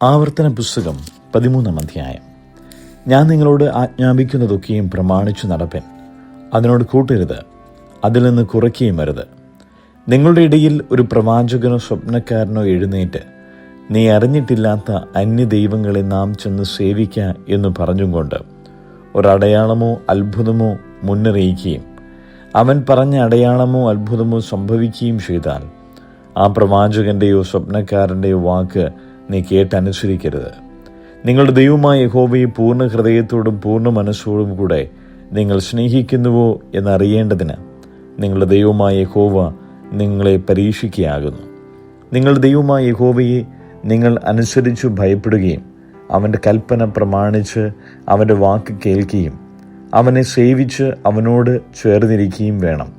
ആവർത്തന പുസ്തകം 13-ാം അധ്യായം. ഞാൻ നിങ്ങളോട് ആജ്ഞാപിക്കുന്നതൊക്കെയും പ്രമാണിച്ചു നടപ്പൻ. അതിനോട് കൂട്ടരുത്, അതിൽ നിന്ന് കുറയ്ക്കുകയും അരുത്. നിങ്ങളുടെ ഇടയിൽ ഒരു പ്രവാചകനോ സ്വപ്നക്കാരനോ എഴുന്നേറ്റ് നീ അറിഞ്ഞിട്ടില്ലാത്ത അന്യദൈവങ്ങളെ നാം ചെന്ന് സേവിക്ക എന്ന് പറഞ്ഞും കൊണ്ട് ഒരടയാളമോ അത്ഭുതമോ മുന്നറിയിക്കുകയും അവൻ പറഞ്ഞ അടയാളമോ അത്ഭുതമോ സംഭവിക്കുകയും ചെയ്താൽ ആ പ്രവാചകന്റെയോ സ്വപ്നക്കാരൻ്റെയോ വാക്ക് നീ കേട്ടനുസരിക്കരുത്. നിങ്ങളുടെ ദൈവമായ യഹോവയെ പൂർണ്ണ ഹൃദയത്തോടും പൂർണ്ണ മനസ്സോടും കൂടെ നിങ്ങൾ സ്നേഹിക്കുന്നുവോ എന്നറിയേണ്ടതിന് നിങ്ങളുടെ ദൈവമായ യഹോവ നിങ്ങളെ പരീക്ഷിക്കുകയാകുന്നു. നിങ്ങളുടെ ദൈവമായ യഹോവയെ നിങ്ങൾ അനുസരിച്ചു ഭയപ്പെടുകയും അവൻ്റെ കൽപ്പന പ്രമാണിച്ച് അവൻ്റെ വാക്ക് കേൾക്കുകയും അവനെ സേവിച്ച് അവനോട് ചേർന്നിരിക്കുകയും വേണം.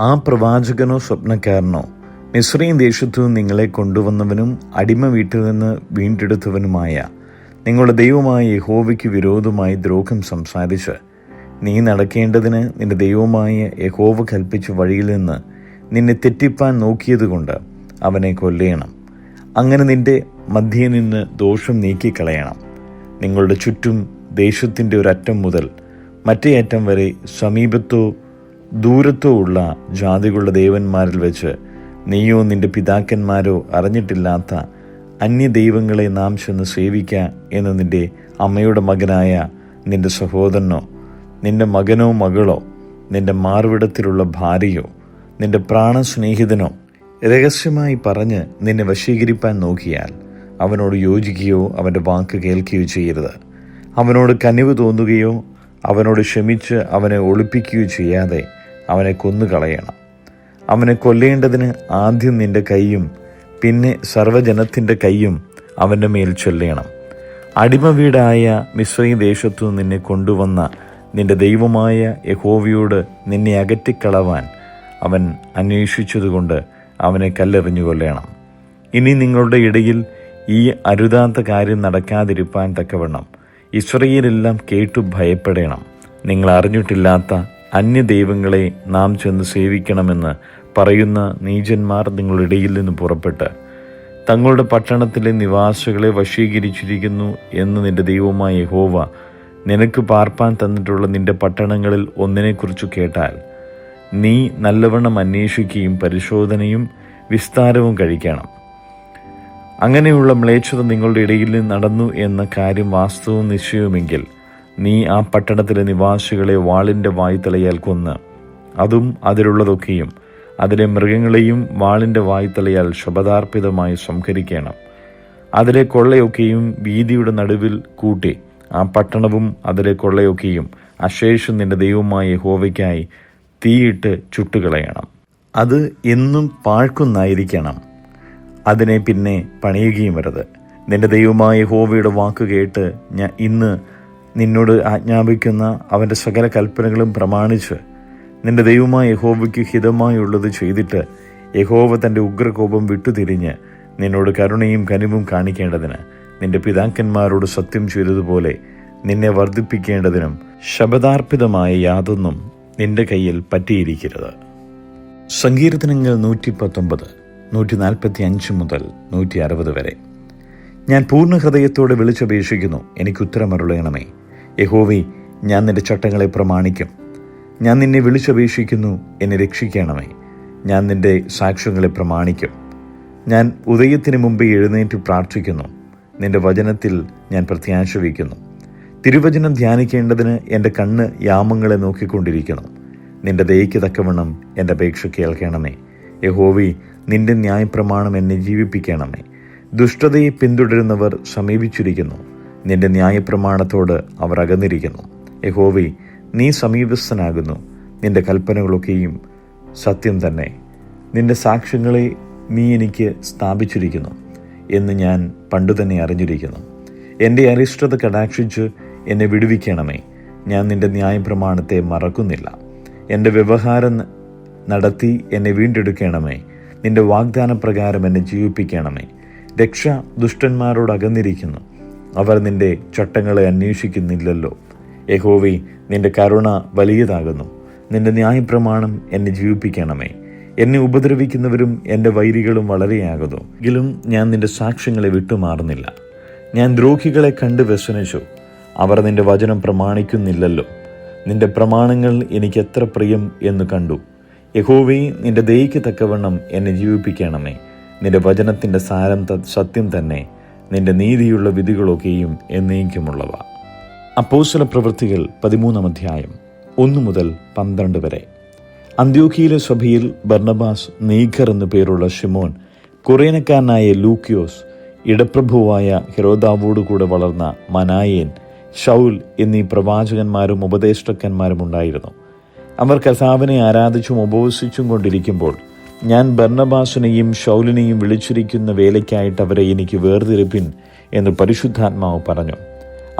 ആ പ്രവാചകനോ സ്വപ്നക്കാരനോ മിസ്രയീം ദേശത്തു നിങ്ങളെ കൊണ്ടുവന്നവനും അടിമ വീട്ടിൽ നിന്ന് വീണ്ടെടുത്തവനുമായ നിങ്ങളുടെ ദൈവമായ യഹോവയ്ക്ക് വിരോധമായി ദ്രോഹം സംസാരിച്ച് നീ നടക്കേണ്ടതിന് നിന്റെ ദൈവമായ യഹോവ കൽപ്പിച്ച വഴിയിൽ നിന്ന് നിന്നെ തെറ്റിപ്പാൻ നോക്കിയതുകൊണ്ട് അവനെ കൊല്ലേണം. അങ്ങനെ നിന്റെ മധ്യേ നിന്ന് ദോഷം നീക്കിക്കളയണം. നിങ്ങളുടെ ചുറ്റും ദേശത്തിൻ്റെ ഒരറ്റം മുതൽ മറ്റേ അറ്റം വരെ സമീപത്തോ ദൂരത്തോ ഉള്ള ജാതികളുടെ ദേവന്മാരിൽ വെച്ച് നീയോ നിന്റെ പിതാക്കന്മാരോ അറിഞ്ഞിട്ടില്ലാത്ത അന്യദൈവങ്ങളെ നാം ചെന്ന് സേവിക്ക എന്ന് നിന്റെ അമ്മയുടെ മകനായ നിന്റെ സഹോദരനോ നിന്റെ മകനോ മകളോ നിന്റെ മാർവിടത്തിലുള്ള ഭാര്യയോ നിന്റെ പ്രാണസ്നേഹിതനോ രഹസ്യമായി പറഞ്ഞ് നിന്നെ വശീകരിപ്പാൻ നോക്കിയാൽ അവനോട് യോജിക്കുകയോ അവൻ്റെ വാക്ക് കേൾക്കുകയോ ചെയ്യരുത്. അവനോട് കനിവ് തോന്നുകയോ അവനോട് ക്ഷമിച്ച് അവനെ ഒളിപ്പിക്കുകയോ ചെയ്യാതെ അവനെ കൊന്നുകളയണം. അവനെ കൊല്ലേണ്ടതിന് ആദ്യം നിന്റെ കൈയും പിന്നെ സർവ്വജനത്തിൻ്റെ കൈയും അവൻ്റെ മേൽ ചൊല്ലേണം. അടിമ വീടായ മിസ്രയീം ദേശത്തു നിന്നെ കൊണ്ടുവന്ന നിന്റെ ദൈവമായ യഹോവയോട് നിന്നെ അകറ്റിക്കളവാൻ അവൻ അന്വേഷിച്ചതുകൊണ്ട് അവനെ കല്ലെറിഞ്ഞു കൊല്ലണം. ഇനി നിങ്ങളുടെ ഇടയിൽ ഈ അരുതാത്ത കാര്യം നടക്കാതിരിപ്പാൻ തക്കവണ്ണം ഇസ്രായേലെല്ലാം കേട്ടു ഭയപ്പെടണം. നിങ്ങൾ അറിഞ്ഞിട്ടില്ലാത്ത അന്യദൈവങ്ങളെ നാം ചെന്ന് സേവിക്കണമെന്ന് പറയുന്ന നീചന്മാർ നിങ്ങളുടെ ഇടയിൽ നിന്ന് പുറപ്പെട്ട് തങ്ങളുടെ പട്ടണത്തിലെ നിവാസികളെ വശീകരിച്ചിരിക്കുന്നു എന്ന് നിന്റെ ദൈവമായ യഹോവ നിനക്ക് പാർപ്പാൻ തന്നിട്ടുള്ള നിന്റെ പട്ടണങ്ങളിൽ ഒന്നിനെക്കുറിച്ച് കേട്ടാൽ നീ നല്ലവണ്ണം അന്വേഷിക്കുകയും പരിശോധനയും വിസ്താരവും കഴിക്കണം. അങ്ങനെയുള്ള മ്ലേച്ഛത നിങ്ങളുടെ ഇടയിൽ നിന്ന് നടന്നു എന്ന കാര്യം വാസ്തവവും നിശ്ചയവുമെങ്കിൽ നീ ആ പട്ടണത്തിലെ നിവാസികളെ വാളിൻ്റെ വായ്ത്തലയാൽ കൊന്ന് അതും അതിലുള്ളതൊക്കെയും അതിലെ മൃഗങ്ങളെയും വാളിൻ്റെ വായ്ത്തലയാൽ ശപഥാർപ്പിതമായി സംഹരിക്കണം. അതിലെ കൊള്ളയൊക്കെയും വീതിയുടെ നടുവിൽ കൂട്ടി ആ പട്ടണവും അതിലെ കൊള്ളയൊക്കെയും അശേഷം നിന്റെ ദൈവമായ യഹോവയ്ക്കായി തീയിട്ട് ചുട്ടുകളയണം. അത് എന്നും പാഴ്ക്കുന്നായിരിക്കണം. അതിനെ പിന്നെ പണിയുകയും വരരുത്. നിന്റെ ദൈവമായ യഹോവയുടെ വാക്ക് കേട്ട് ഞാൻ ഇന്ന് നിന്നോട് ആജ്ഞാപിക്കുന്ന അവൻ്റെ സകല കൽപ്പനകളും പ്രമാണിച്ച് നിന്റെ ദൈവമായ യഹോവയ്ക്ക് ഹിതമായുള്ളത് ചെയ്തിട്ട് യഹോവ തൻ്റെ ഉഗ്രകോപം വിട്ടുതിരിഞ്ഞ് നിന്നോട് കരുണയും കനിവും കാണിക്കേണ്ടതിന് നിന്റെ പിതാക്കന്മാരോട് സത്യം ചെയ്തതുപോലെ നിന്നെ വർദ്ധിപ്പിക്കേണ്ടതിനും ശപഥാർപ്പിതമായ യാതൊന്നും നിന്റെ കയ്യിൽ പറ്റിയിരിക്കരുത്. സങ്കീർത്തനങ്ങൾ 119, 145 മുതൽ 160 വരെ. ഞാൻ പൂർണ്ണ ഹൃദയത്തോടെ വിളിച്ചപേക്ഷിക്കുന്നു, എനിക്ക് ഉത്തരമരുളയണമേ. യഹോവേ, ഞാൻ നിന്റെ ചട്ടങ്ങളെ പ്രമാണിക്കും. ഞാൻ നിന്നെ വിളിച്ചപേക്ഷിക്കുന്നു, എന്നെ രക്ഷിക്കണമേ. ഞാൻ നിന്റെ സാക്ഷ്യങ്ങളെ പ്രമാണിക്കും. ഞാൻ ഉദയത്തിന് മുമ്പേ എഴുന്നേറ്റ് പ്രാർത്ഥിക്കുന്നു. നിന്റെ വചനത്തിൽ ഞാൻ പ്രത്യാശ വയ്ക്കുന്നു. തിരുവചനം ധ്യാനിക്കേണ്ടതിന് എൻ്റെ കണ്ണ് യാമങ്ങളെ നോക്കിക്കൊണ്ടിരിക്കുന്നു. നിന്റെ ദയയ്ക്ക് തക്കവണ്ണം എൻ്റെ അപേക്ഷ കേൾക്കണമേ. യഹോവേ, നിന്റെ ന്യായപ്രമാണം എന്നെ ജീവിപ്പിക്കണമേ. ദുഷ്ടതയെ പിന്തുടരുന്നവർ സമീപിച്ചിരിക്കുന്നു. നിന്റെ ന്യായപ്രമാണത്തോട് അവർ അകന്നിരിക്കുന്നു. യഹോവേ, നീ സമീപസ്ഥനാകുന്നു. നിന്റെ കൽപ്പനകളൊക്കെയും സത്യം തന്നെ. നിന്റെ സാക്ഷ്യങ്ങളെ നീ എനിക്ക് സ്ഥാപിച്ചിരിക്കുന്നു എന്ന് ഞാൻ പണ്ടുതന്നെ അറിഞ്ഞിരിക്കുന്നു. എൻ്റെ അരിഷ്ടത കടാക്ഷിച്ച് എന്നെ വിടുവിക്കണമേ. ഞാൻ നിന്റെ ന്യായപ്രമാണത്തെ മറക്കുന്നില്ല. എൻ്റെ വ്യവഹാരം നടത്തി എന്നെ വീണ്ടെടുക്കണമേ. നിന്റെ വാഗ്ദാനപ്രകാരം എന്നെ ജീവിപ്പിക്കണമേ. രക്ഷ ദുഷ്ടന്മാരോട് അകന്നിരിക്കുന്നു. അവർ നിന്റെ ചട്ടങ്ങളെ അന്വേഷിക്കുന്നില്ലല്ലോ. യഹോവേ, നിന്റെ കരുണ വലിയതാകുന്നു. നിന്റെ ന്യായപ്രമാണം എന്നെ ജീവിപ്പിക്കണമേ. എന്നെ ഉപദ്രവിക്കുന്നവരും എൻ്റെ വൈരികളും വളരെയാകുന്നു. എങ്കിലും ഞാൻ നിന്റെ സാക്ഷ്യങ്ങളെ വിട്ടുമാറുന്നില്ല. ഞാൻ ദ്രോഹികളെ കണ്ട് വ്യസനിച്ചു. അവർ നിന്റെ വചനം പ്രമാണിക്കുന്നില്ലല്ലോ. നിന്റെ പ്രമാണങ്ങൾ എനിക്ക് എത്ര പ്രിയം എന്ന് കണ്ടു. യഹോവേ, നിന്റെ ദയയ്ക്ക് തക്കവണ്ണം എന്നെ ജീവിപ്പിക്കണമേ. നിന്റെ വചനത്തിൻ്റെ സാരം സത്യം തന്നെ. നിന്റെ നീതിയുള്ള വിധികളൊക്കെയും എന്നേക്കുമുള്ളവ. അപ്പോസ്തല പ്രവൃത്തികൾ 13-ാം അധ്യായം 1 മുതൽ 12 വരെ. അന്ത്യോക്യയിലെ സഭയിൽ ബർന്നബാസ്, നീഖർ എന്നു പേരുള്ള ശിമോൻ, കുറേനക്കാരനായ ലൂക്യോസ്, ഇടപ്രഭുവായ ഹെരോദാവോടുകൂടെ വളർന്ന മനായേൻ, ശൗൽ എന്നീ പ്രവാചകന്മാരും ഉപദേഷ്ടാക്കന്മാരും ഉണ്ടായിരുന്നു. അവർ കർത്താവിനെ ആരാധിച്ചും ഉപവസിച്ചും കൊണ്ടിരിക്കുമ്പോൾ ഞാൻ ബർന്നബാസിനെയും ശൗലിനെയും വിളിച്ചിരിക്കുന്ന വേലയ്ക്കായിട്ട് അവരെ എനിക്ക് വേർതിരിപ്പിൻ എന്ന് പരിശുദ്ധാത്മാവ് പറഞ്ഞു.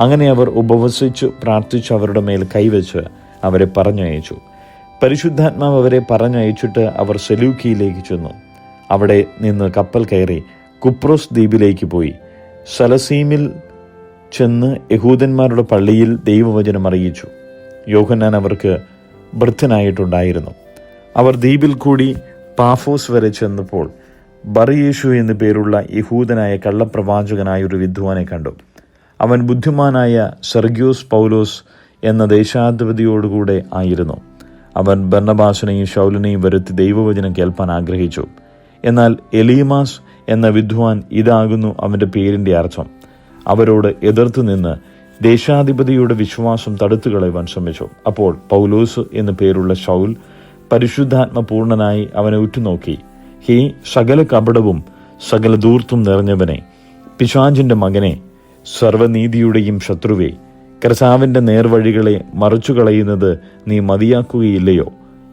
അങ്ങനെ അവർ ഉപവസിച്ചു പ്രാർത്ഥിച്ച് അവരുടെ മേൽ കൈവച്ച് അവരെ പറഞ്ഞയച്ചു. പരിശുദ്ധാത്മാവ് അവരെ പറഞ്ഞയച്ചിട്ട് അവർ സെലൂക്കിയിലേക്ക് ചെന്നു. അവിടെ നിന്ന് കപ്പൽ കയറി കുപ്രോസ് ദ്വീപിലേക്ക് പോയി. സലസീമിൽ ചെന്ന് യഹൂദന്മാരുടെ പള്ളിയിൽ ദൈവവചനം അറിയിച്ചു. യോഹന്നാൻ അവർക്ക് ഭൃത്യനായിട്ടുണ്ടായിരുന്നു. അവർ ദ്വീപിൽ കൂടി പാഫോസ് വരെ ചെന്നപ്പോൾ ബർയേശു എന്നു പേരുള്ള യഹൂദനായ കള്ളപ്രവാചകനായ ഒരു വിദ്വാനെ കണ്ടു. അവൻ ബുദ്ധിമാനായ സെർഗ്യോസ് പൗലോസ് എന്ന ദേശാധിപതിയോടുകൂടെ ആയിരുന്നു. അവൻ ബർന്നബാസിനെയും ശൗലിനെയും വരുത്തി ദൈവവചനം കേൾപ്പാൻ ആഗ്രഹിച്ചു. എന്നാൽ എലീമാസ് എന്ന വിദ്വാൻ, ഇതാകുന്നു അവൻ്റെ പേരിൻ്റെ അർത്ഥം, അവരോട് എതിർത്ത് നിന്ന് ദേശാധിപതിയുടെ വിശ്വാസം തടുത്തു കളയുവാൻ ശ്രമിച്ചു. അപ്പോൾ പൗലോസ് എന്നു പേരുള്ള ശൗൽ പരിശുദ്ധാത്മ പൂർണ്ണനായി അവനെ ഉറ്റുനോക്കി, ഹേ സകല കപടവും സകല ധൂർത്തും നിറഞ്ഞവനെ, പിശാചിന്റെ മകനെ, സർവനീതിയുടെയും ശത്രുവേ, കർത്താവിൻ്റെ നേർവഴികളെ മറച്ചു കളയുന്നത് നീ മതിയാക്കുകയില്ലയോ?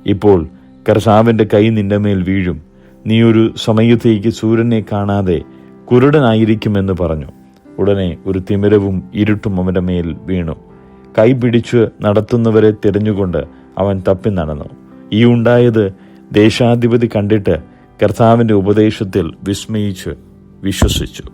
ഇപ്പോൾ കർത്താവിൻ്റെ കൈ നിന്റെ മേൽ വീഴും. നീ ഒരു സമയത്തേക്ക് സൂര്യനെ കാണാതെ കുരുടനായിരിക്കുമെന്ന് പറഞ്ഞു. ഉടനെ ഒരു തിമിരവും ഇരുട്ടും അവൻ്റെ മേൽ വീണു. കൈ പിടിച്ച് നടത്തുന്നവരെ തിരഞ്ഞുകൊണ്ട് അവൻ തപ്പി നടന്നു. ഈ ഉണ്ടായത് ദേശാധിപതി കണ്ടിട്ട് കർത്താവിൻ്റെ ഉപദേശത്തിൽ വിസ്മയിച്ച് വിശ്വസിച്ചു.